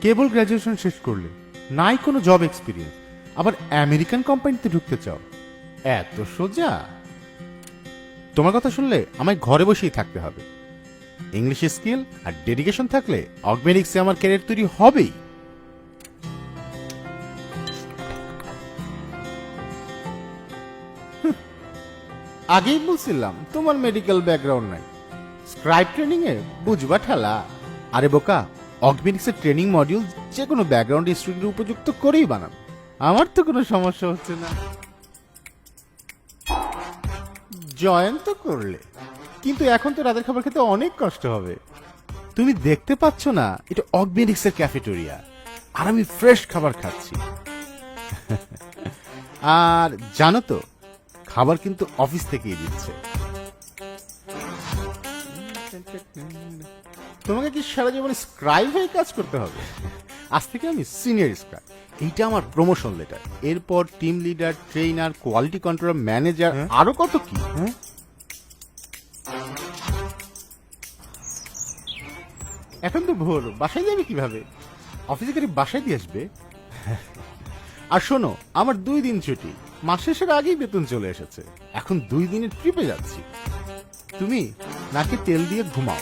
কেবল graduation শেষ করলে, নাই কোনো জব এক্সপিরিয়েন্স, আবার আমেরিকান কোম্পানিতে ঢুকতে চাও? এত সোজা? তোমার কথা শুনলে আমায় ঘরে বসেই থাকতে হবে। ইংলিশ স্কিল আর ডেডিকেশন থাকলে অগমেনিক্সে আমার ক্যারিয়ার তৈরি হবেই। আগেই বলছিলাম তোমার মেডিকেল ব্যাকগ্রাউন্ড নাই, স্ক্রাইব ট্রেনিং এ বুঝবা ঠেলা। আরে বোকা, অগমেনিক্সের ট্রেনিং মডিউল যে কোনো ব্যাকগ্রাউন্ড স্টুডেন্টের উপযুক্ত করেই বানান। আমার তো কোনো সমস্যা হচ্ছে না। জয়েন তো করলে, কিন্তু এখন তো রাতের খাবার খেতে অনেক কষ্ট হবে। তুমি দেখতে পাচ্ছ না এটা অগমেনিক্সের ক্যাফেটেরিয়া, আর আমি ফ্রেশ খাবার খাচ্ছি। আর জানো তো, খাবার কিন্তু অফিস থেকেই দিচ্ছে। তোমাকে কি সারা জীবনে স্ক্রাইব হয়ে কাজ করতে হবে? আজ থেকে আমি সিনিয়র স্ক্রাইব। এইটা আমার প্রমোশন লেটার। এরপর team leader, trainer, quality control manager, আরো কত কি। এখন তো ভোর, বাসায় যাবে কিভাবে? অফিসে গাড়ি বাসায় দিয়ে আসবে। আর শোনো, আমার 2 দিন ছুটি, মাস শেষের আগেই বেতন চলে এসেছে। এখন 2 দিনের ট্রিপে যাচ্ছি। তুমি নাকে তেল দিয়ে ঘুমাও।